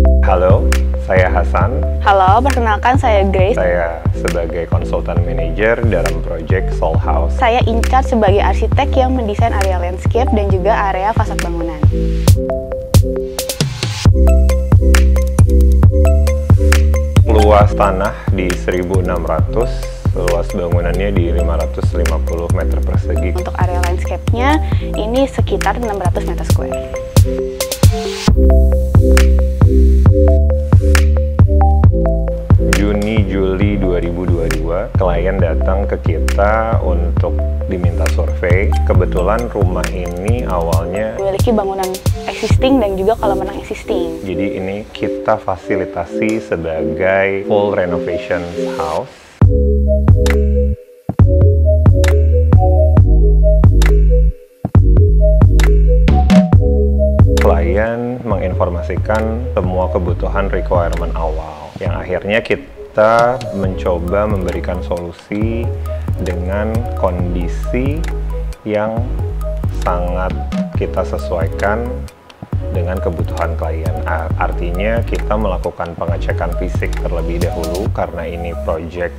Halo, saya Hasan. Halo, perkenalkan saya Grace. Saya sebagai konsultan manajer dalam proyek Soul House. Saya in charge sebagai arsitek yang mendesain area landscape dan juga area fasad bangunan. Luas tanah di 1.600, luas bangunannya di 550 meter persegi. Untuk area landscape-nya, ini sekitar 600 meter square. Juni-Juli 2022, klien datang ke kita untuk diminta survei. Kebetulan rumah ini awalnya Memiliki bangunan existing dan juga kolam renang existing. jadi ini kita fasilitasi sebagai full renovation house. Klien menginformasikan semua kebutuhan requirement awal, yang akhirnya kita mencoba memberikan solusi dengan kondisi yang sangat kita sesuaikan dengan kebutuhan klien. Artinya kita melakukan pengecekan fisik terlebih dahulu karena ini project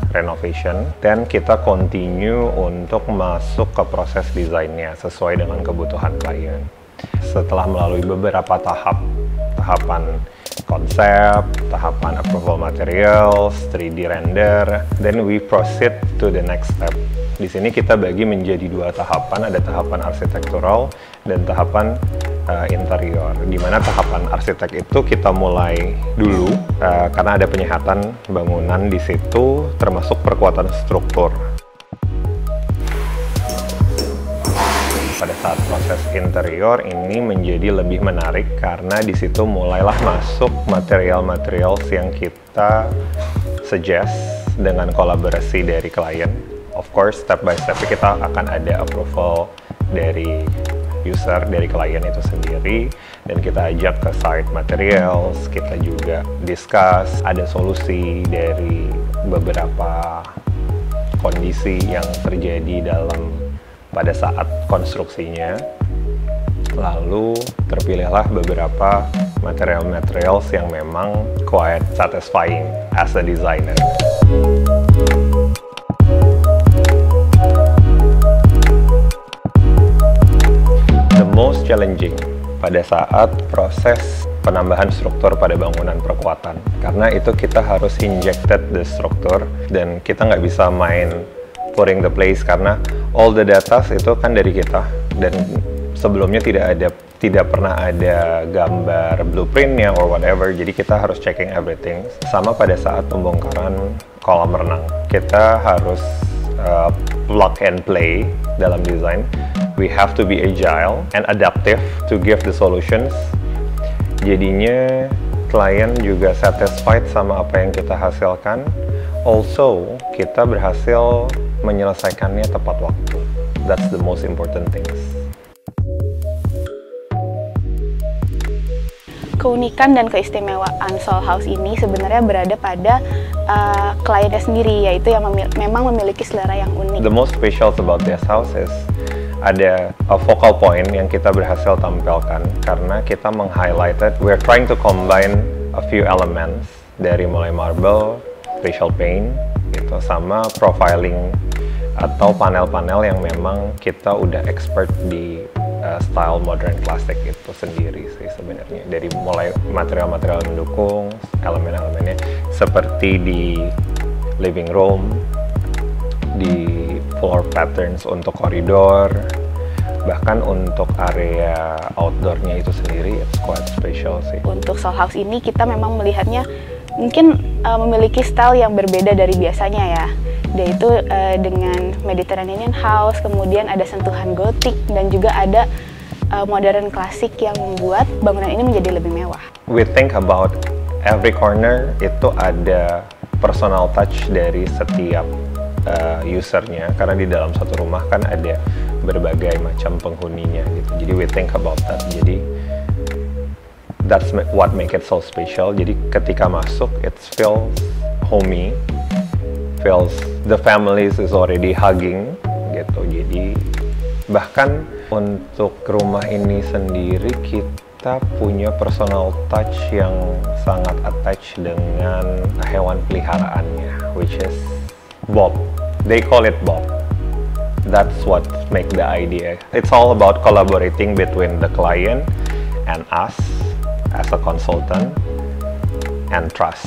renovation, dan kita continue untuk masuk ke proses desainnya sesuai dengan kebutuhan klien. Setelah melalui beberapa tahapan konsep, tahapan approval materials, 3D render, then we proceed to the next step. Di sini kita bagi menjadi dua tahapan, ada tahapan arsitektural dan tahapan interior. Di mana tahapan arsitek itu kita mulai dulu karena ada penyehatan bangunan di situ, termasuk perkuatan struktur. Pada saat proses interior ini menjadi lebih menarik karena di situ mulailah masuk material-material yang kita suggest dengan kolaborasi dari klien. Of course, step by step kita akan ada approval dari user, dari klien itu sendiri, dan kita ajak ke site materials, kita juga discuss, ada solusi dari beberapa kondisi yang terjadi pada saat konstruksinya. Lalu terpilihlah beberapa material-materials yang memang quite satisfying as a designer. The most challenging pada saat proses penambahan struktur pada bangunan perkuatan, karena itu kita harus injected the struktur dan kita nggak bisa main putting the place karena all the data itu kan dari kita, dan sebelumnya tidak pernah ada gambar blueprintnya or whatever, jadi kita harus checking everything. Sama pada saat pembongkaran kolam renang, kita harus plug and play dalam desain. We have to be agile and adaptive to give the solutions. Jadinya klien juga satisfied sama apa yang kita hasilkan. Also, kita berhasil menyelesaikannya tepat waktu. That's the most important things. Keunikan dan keistimewaan Soul House ini sebenarnya berada pada kliennya sendiri, yaitu yang memang memiliki selera yang unik. The most special about this house is ada a focal point yang kita berhasil tampilkan karena kita meng-highlighted, we're trying to combine a few elements dari mulai marble, facial paint, gitu, sama profiling atau panel-panel yang memang kita udah expert di style modern classic itu sendiri sih sebenarnya. Dari mulai material-material mendukung, elemen-elemennya seperti di living room, di floor patterns untuk koridor, bahkan untuk area outdoornya itu sendiri, it's quite special sih. Untuk Soul House ini kita memang melihatnya mungkin memiliki style yang berbeda dari biasanya ya, yaitu dengan Mediterranean house, kemudian ada sentuhan gotik dan juga ada modern klasik yang membuat bangunan ini menjadi lebih mewah. We think about every corner itu ada personal touch dari setiap usernya, karena di dalam satu rumah kan ada berbagai macam penghuninya gitu. Jadi we think about that. Jadi that's what make it so special. Jadi ketika masuk, it feels homey, feels the families is already hugging gitu. Jadi bahkan untuk rumah ini sendiri kita kita punya personal touch yang sangat attached dengan hewan peliharaannya, which is Bob. They call it Bob. That's what make the idea. It's all about collaborating between the client and us as a consultant and trust.